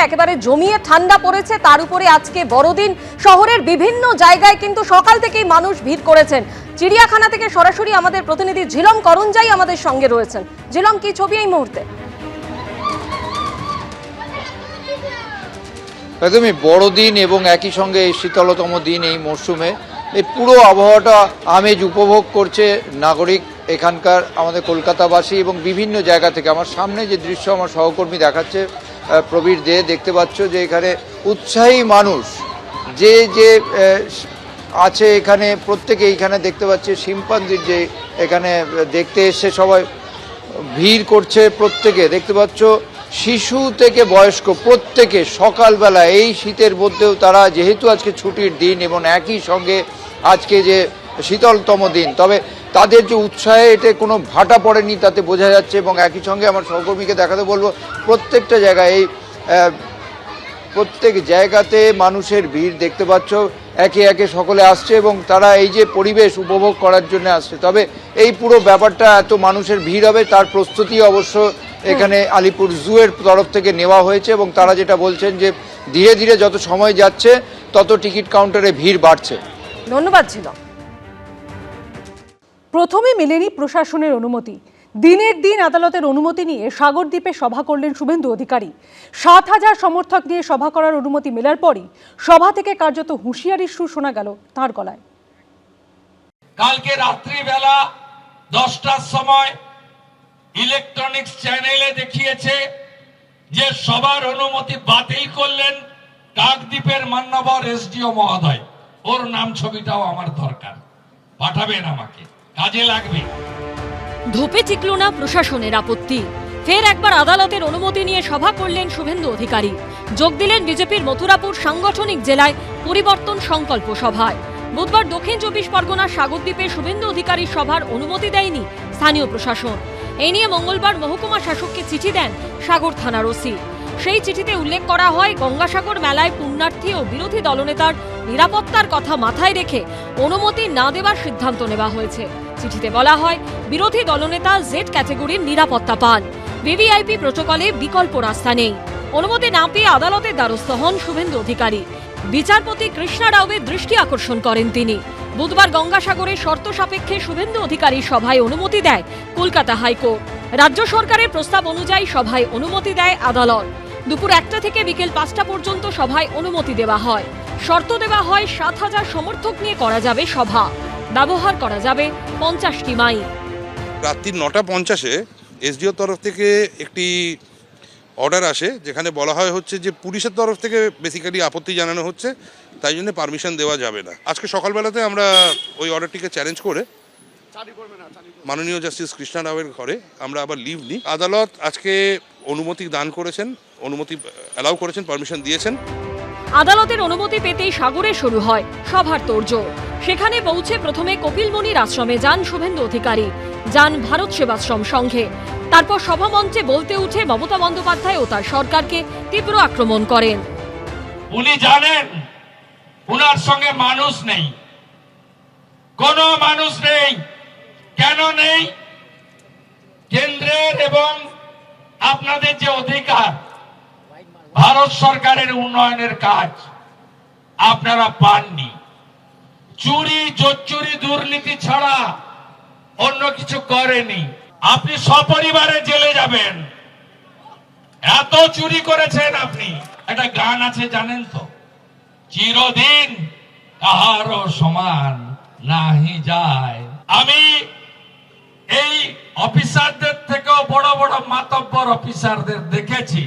একেবারে জমিয়ে ঠান্ডা পড়েছে, তার উপরে আজকে বড়দিন। শহরের বিভিন্ন জায়গায় কিন্তু সকাল থেকেই মানুষ ভিড় করেছেন। চিড়িয়াখানা থেকে সরাসরি আমাদের প্রতিনিধি ঝিলম করঞ্জাই আমাদের সঙ্গে রয়েছেন। ঝিলম, কি ছবি এই মুহূর্তে? একদমই বড়দিন এবং একই সঙ্গে এই শীতলতম দিন এই মরশুমে এই পুরো আবহাওয়াটা আমেজ উপভোগ করছে নাগরিক এখানকার, আমাদের কলকাতাবাসী এবং বিভিন্ন জায়গা থেকে। আমার সামনে যে দৃশ্য আমার সহকর্মী দেখাচ্ছে প্রবীর দে, দেখতে পাচ্ছ যে এখানে উৎসাহী মানুষ যে যে আছে এখানে, প্রত্যেকে এইখানে দেখতে পাচ্ছে শিম্পাঞ্জির যে এখানে দেখতে এসে সবাই ভিড় করছে। প্রত্যেকে দেখতে পাচ্ছ শিশু থেকে বয়স্ক প্রত্যেকে সকালবেলা এই শীতের মধ্যেও তারা, যেহেতু আজকে ছুটির দিন এবং একই সঙ্গে আজকে যে শীতলতম দিন, তবে তাদের যে উৎসাহে এতে কোনো ভাটা পড়েনি তাতে বোঝা যাচ্ছে। এবং একই সঙ্গে আমার সহকর্মীকে দেখাতে বলবো, প্রত্যেকটা জায়গায় এই প্রত্যেক জায়গাতে মানুষের ভিড় দেখতে পাচ্ছ, একে একে সকলে আসছে এবং তারা এই যে পরিবেশ উপভোগ করার জন্য আসছে। তবে এই পুরো ব্যাপারটা এত মানুষের ভিড় হবে তার প্রস্তুতি অবশ্য এখানে আলিপুর জুয়ের তরফ থেকে নেওয়া হয়েছে এবং তারা যেটা বলছেন যে ধীরে ধীরে যত সময় যাচ্ছে তত টিকিট কাউন্টারে ভিড় বাড়ছে। ধন্যবাদ ছিল। প্রথমে মেলেনি প্রশাসনের অনুমতি। দিনের দিন আদালতের অনুমতি নিয়ে সাগরদ্বীপে সভা করলেন শুভেন্দু অধিকারী। ৭,০০০ সমর্থক নিয়ে সভা করার অনুমতি মেলার পরই সভা থেকে কার্যত হুঁশিয়ারির সুর শোনা গেল তাঁর গলায়। কালকে রাত্রিবেলা 10টার সময় ইলেকট্রনিক্স চ্যানেলে দেখিয়েছে যে সবার অনুমতি বাতিল করলেন কাকদ্বীপের মান্যবর এসডিও মহোদয়। ওর নাম ছবিটাও আমার দরকার, পাঠাবেন আমাকে, কাজে লাগবে। ধোপে টিকল না প্রশাসনের আপত্তি। ফের একবার আদালতের অনুমতি নিয়ে সভা করলেন শুভেন্দু অধিকারী। যোগ দিলেন বিজেপির মথুরাপুর সাংগঠনিক জেলায় পরিবর্তন সংকল্প সভায়। বুধবার দক্ষিণ ২৪ পরগনার সাগরদ্বীপে শুভেন্দু অধিকারীর সভার অনুমতি দেয়নি স্থানীয় প্রশাসন। এই নিয়ে মঙ্গলবার মহকুমা শাসককে চিঠি দেন সাগর থানার ওসি। সেই চিঠিতে উল্লেখ করা হয়, গঙ্গাসাগর মেলায় পুণ্যার্থী ও বিরোধী দলনেতার নিরাপত্তার কথা মাথায় রেখে অনুমতি না দেওয়ার সিদ্ধান্ত নেওয়া হয়েছে। চিঠিতে বলা হয়, বিরোধী দলনেতা জেড ক্যাটেগরির নিরাপত্তা পান, ভিভিআইপি প্রোটোকলে বিকল্প রাস্তা নেই। অনুমতি না পেয়ে আদালতের দ্বারস্থ হন শুভেন্দু অধিকারী। বিচারপতি কৃষ্ণা রাওয়ের দৃষ্টি আকর্ষণ করেন তিনি। বুধবার গঙ্গাসাগরে শর্ত সাপেক্ষে শুভেন্দু অধিকারীর সভায় অনুমতি দেয় কলকাতা হাইকোর্ট। রাজ্য সরকারের প্রস্তাব অনুযায়ী সভায় অনুমতি দেয় আদালত। দুপুর 1টা থেকে বিকেল 5টা পর্যন্ত সভায় অনুমতি দেওয়া হয়। শর্ত দেওয়া হয় ৭,০০০ সমর্থক নিয়ে করা যাবে সভা, ব্যবহার করা যাবে 50টি মাইক। রাত্রি 9:50-এ এসডিও তরফ থেকে একটি অর্ডার আসে, যেখানে বলা হয় হচ্ছে যে পুলিশের তরফ থেকে বেসিক্যালি আপত্তি জানানো হচ্ছে, তাই জন্য পারমিশন দেওয়া যাবে না। আজকে সকালবেলাতে আমরা ওই অর্ডারটিকে চ্যালেঞ্জ করে মাননীয় জাস্টিস কৃষ্ণা রাওয়ের ঘরে আমরা আবার লিভ নিই। আদালত আজকে অনুমতি দান করেছেন, অনুমতি অ্যালাউ করেছেন, পারমিশন দিয়েছেন। আদালতের অনুমতি পেতেই সাগরে শুরু হয় সভার তোড়জোড়। সেখানে পৌঁছে প্রথমে কপিলমুনির আশ্রমে যান শুভেন্দু অধিকারী, যান ভারত সেবাশ্রম সংঘে। তারপর সভামঞ্চে বলতে উঠে মমতা বন্দ্যোপাধ্যায় ও তার সরকারকে তীব্র আক্রমণ করেন। উনি জানেন উনার সঙ্গে মানুষ নেই, কোনো মানুষ নেই। কেন নেই? কেন্দ্রের এবং আপনাদের যে অধিকার, ভারত সরকারের উন্নয়নের কাজ আপনারা পাননি। চুরি, জোচ্চুরি, দুর্নীতি ছাড়া অন্য কিছু করেনি। আপনি সপরিবারে জেলে যাবেন, এত চুরি করেছেন আপনি। একটা গান আছে জানেন তো, চিরদিন কাহারও সমান নাহি যায়। আমি এই অফিসারদের থেকেও বড় বড় মাতব্বর অফিসারদের দেখেছি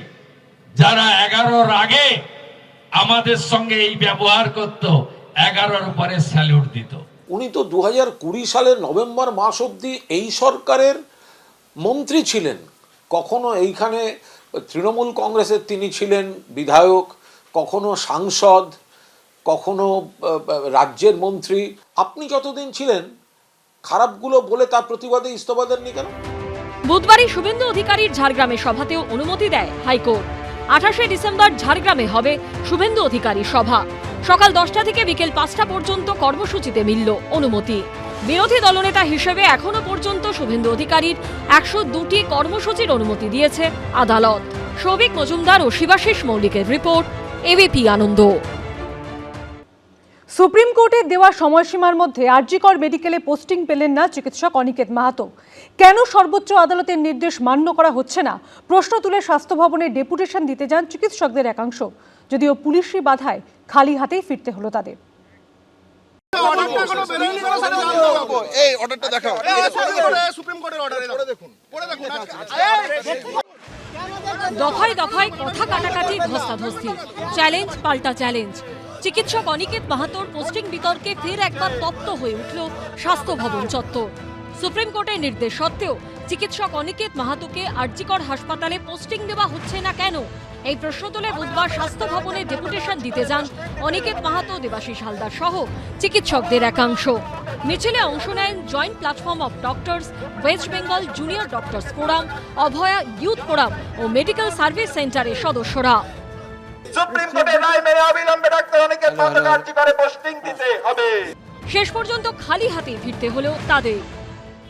যারা 11-র আগে আমাদের সঙ্গে এই ব্যবহার করত, 11-র পরে স্যালুট দিত। উনি তো 2020 সালের নভেম্বর মাস অবধি এই সরকারের মন্ত্রী ছিলেন। কখনো এইখানে তৃণমূল কংগ্রেসের তিনি ছিলেন বিধায়ক, কখনো সাংসদ, কখনো রাজ্যের মন্ত্রী। আপনি যতদিন ছিলেন খারাপগুলো বলে তার প্রতিবাদে ইস্তফা দেননি কেন? বুধবারই শুভেন্দু অধিকারীর ঝাড়গ্রামে সভাতেও অনুমতি দেয় হাইকোর্ট। 28শে ডিসেম্বর ঝাড়গ্রামে হবে শুভেন্দু অধিকারী সভা। সকাল 10টা থেকে বিকেল 5টা পর্যন্ত কর্মসূচিতে মিলল অনুমতি। বিরোধী দলনেতা হিসেবে এখনো পর্যন্ত শুভেন্দু অধিকারীর 102টি কর্মসূচির অনুমতি দিয়েছে আদালত। সৌভিক মজুমদার ও শিবাশিস মৌলিকের রিপোর্ট, এবিপি আনন্দ। সুপ্রিম কোর্টের দেওয়া সময়সীমার মধ্যে আরজিকর মেডিকেলে পোস্টিং পেলেন না চিকিৎসক অনিকেত মাহাতো। কেন সর্বোচ্চ আদালতের নির্দেশ মান্য করা হচ্ছে না প্রশ্ন তুলে স্বাস্থ্য ভবনে ডেপুটেশন দিতে যান চিকিৎসকদের একাংশ, যদিও পুলিশি বাধায় খালি হাতেই ফিরতে হলো তাদের। দফায় দফায় কথা কাটাকাটি, ধস্তাধস্তি, চ্যালেঞ্জ পাল্টা চ্যালেঞ্জ। চিকিৎসক অনিকেত মাহাতোর পোস্টিং বিতর্কে ফের একবার তপ্ত হয়ে উঠল স্বাস্থ্য ভবন চত্বর। সুপ্রিম কোর্টের নির্দেশ সত্ত্বেও চিকিৎসক অনিকেত মাহাতোকে আরজিকর হাসপাতালে পোস্টিং দেওয়া হচ্ছে না কেন, এই প্রশ্ন তুলে বুধবার স্বাস্থ্য ভবনে ডেপুটেশন দিতে যান অনিকেত মাহাতো, দেবাশিস হালদার সহ চিকিৎসকদের একাংশ। মিছিলে অংশ নেন joint platform of doctors, West Bengal junior doctors forum, Abhaya youth forum ও মেডিকেল সার্ভিস সেন্টারের সদস্যরা। সুপ্রিম কোর্টের রায় মেনে অবিলম্বে ডাক্তার অনিকেত মাহাতোকে আরজিকরে পোস্টিং দিতে হবে। শেষ পর্যন্ত খালি হাতে ফিরতে হলো তাদের।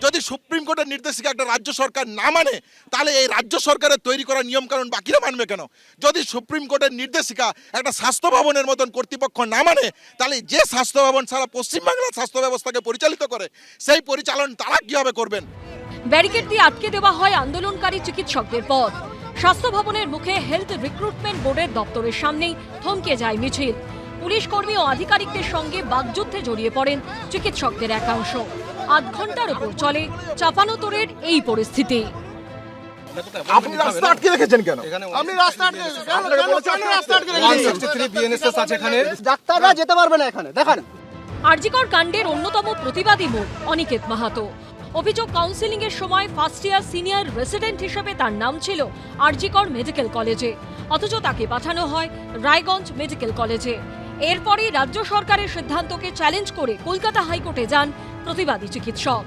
যদি সুপ্রিম কোর্টের নির্দেশিকা একটা রাজ্য সরকার না মানে, তাহলে এই রাজ্য সরকারের তৈরি করা নিয়ম কানুন বাকিরা মানবে কেন? যদি সুপ্রিম কোর্টের নির্দেশিকা একটা স্বাস্থ্য ভবনের মতন কর্তৃপক্ষ না মানে, তাহলে যে স্বাস্থ্য ভবন সারা পশ্চিমবাংলার স্বাস্থ্য ব্যবস্থাকে পরিচালিত করে, সেই পরিচালন তারা কিভাবে করবেন? ব্যারিকেড দিয়ে আটকে দেওয়া হয় আন্দোলনকারী চিকিৎসকদের পথ। স্বাস্থ্য ভবনের মুখে হেলথ রিক্রুটমেন্ট বোর্ডের দপ্তরের সামনেই থমকে যায় মিছিল। পুলিশ কর্মী ও আধিকারিকদের সঙ্গে বাগযুদ্ধে জড়িয়ে পড়েন চিকিৎসকদের একাংশ। আধ ঘন্টার উপর চলে চাপানোতরের এই পরিস্থিতি। আপনি রাস্তা আটকে রেখেছেন কেন? আপনি রাস্তা আটকে কেন রাস্তা আটকে রেখেছেন? বিএনএসএস আছে এখানে, ডাক্তাররা যেতে পারবে না এখানে। দেখেন, আরজিকর কাণ্ডের অন্যতম প্রতিবাদী মুখ অনিকেত মাহাতো। অভিযোগ, কাউন্সিলিং এর সময় ফার্স্ট ইয়ার সিনিয়র রেসিডেন্ট হিসেবে তার নাম ছিল আরজিকর মেডিকেল কলেজে, অথচ তাকে পাঠানো হয় রায়গঞ্জ মেডিকেল কলেজে। এরপরই রাজ্য সরকারের সিদ্ধান্তকে চ্যালেঞ্জ করে কলকাতা হাইকোর্টে যান প্রতিবাদী চিকিৎসক।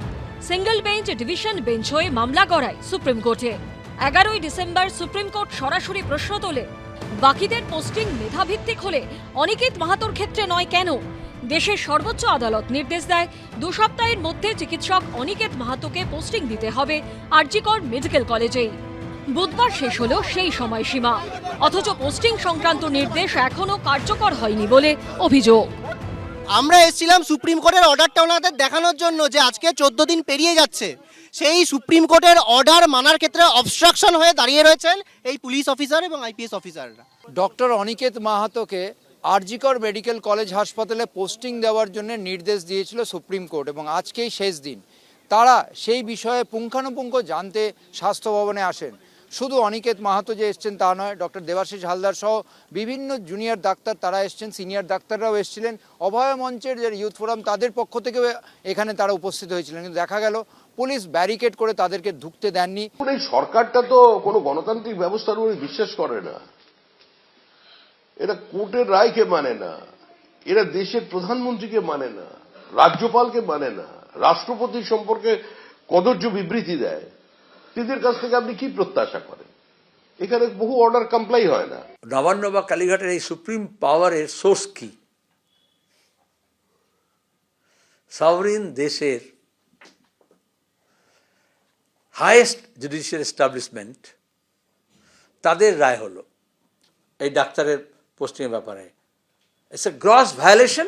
সিঙ্গল বেঞ্চ ডিভিশন বেঞ্চ হয়ে মামলা গড়ায় সুপ্রিম কোর্টে। 11ই ডিসেম্বর সুপ্রিম কোর্ট সরাসরি প্রশ্ন তোলে, বাকিদের পোস্টিং মেধাভিত্তিক হলে অনিকেত মাহাতোর ক্ষেত্রে নয় কেন? দেশের সর্বোচ্চ আদালত নির্দেশ দেয় 2 সপ্তাহের মধ্যে চিকিৎসক অনিকেত মাহাতোকে পোস্টিং দিতে হবে আরজিকর মেডিকেল কলেজেই। বুধবার শেষ হলো সেই সময়সীমা, অথচ পোস্টিং সংক্রান্ত নির্দেশ এখনো কার্যকর হয়নি বলে অভিযোগ। আমরা এসেছিলাম সুপ্রিম কোর্টের অর্ডারটা ওনাদের দেখানোর জন্য, যে আজকে 14 দিন পেরিয়ে যাচ্ছে, সেই সুপ্রিম কোর্টের অর্ডার মানার ক্ষেত্রে অবস্ট্রাকশন হয়ে দাঁড়িয়ে রয়েছেন এই পুলিশ অফিসার এবং আইপিএস অফিসাররা। ডক্টর অনিকেত মাহাতোকে আরজিকর মেডিকেল কলেজ হাসপাতালে পোস্টিং দেওয়ার জন্য নির্দেশ দিয়েছিল সুপ্রিম কোর্ট, এবং আজকেই শেষ দিন। তারা সেই বিষয়ে পুঙ্খানুপুঙ্খ জানতে স্বাস্থ্য ভবনে আসেন। শুধু অনিকেত মাহাতো যে এসছেন তা নয়, ডক্টর দেবাশিস হালদার সহ বিভিন্ন জুনিয়র ডাক্তার তারা এসছেন, সিনিয়র ডাক্তাররাও এসেছিলেন। অভয় মঞ্চের যে ইউথ ফোরাম তাদের পক্ষ থেকেও এখানে তারা উপস্থিত হয়েছিলেন, কিন্তু দেখা গেল পুলিশ ব্যারিকেড করে তাদেরকে ঢুকতে দেননি। এই সরকারটা তো কোনো গণতান্ত্রিক ব্যবস্থার উপরে বিশ্বাস করে না, এরা কোর্টের রায়কে মানে না, এরা দেশের প্রধানমন্ত্রীকে মানে না, রাজ্যপালকে মানে না, রাষ্ট্রপতির সম্পর্কে কদর্য বিবৃতি দেয়। এদের কাছ থেকে আপনি কি প্রত্যাশা করেন? এখানে বহু অর্ডার কমপ্লাই হয় না। নবান্ন বা কালীঘাটের এই সুপ্রিম পাওয়ারের সোর্স কি? সভরিন দেশের হাইয়েস্ট জুডিশিয়াল এস্টাবলিশমেন্ট, তাদের রায় হলো এই ডাক্তারের পোস্টিংয়ের ব্যাপারে। It's a gross violation.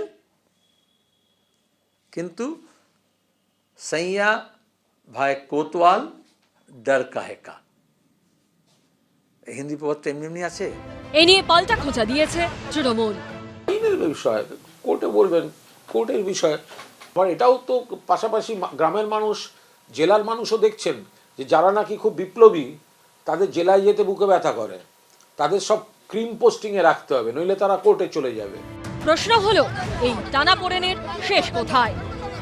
কিন্তু সৈয়া ভাই কোতওয়াল ডর কাহে কা, হিন্দি প্রবাদটা এমনি এমনি আছে। এ নিয়ে পাল্টা খোঁচা দিয়েছে তৃণমূল। আইনের বিষয় কোর্টে বলবেন, কোর্টের বিষয়। আবার এটাও তো পাশাপাশি গ্রামের মানুষ, জেলার মানুষও দেখছেন যে যারা নাকি খুব বিপ্লবী তাদের জেলায় যেতে বুকে ব্যথা করে, তাদের সব ক্রিম পোস্টিংয়ে রাখতে হবে, নইলে তারা কোর্টে চলে যাবে। প্রশ্ন হলো, এই টানাপোড়েনের শেষ কোথায়?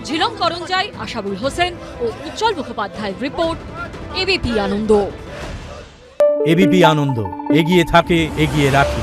ঝিলম করঞ্জাই, আশাবুল হোসেন ও উজ্জ্বল মুখোপাধ্যায়ের রিপোর্ট, এবিপি আনন্দ। এবিপি আনন্দ, এগিয়ে থাকে, এগিয়ে রাখে।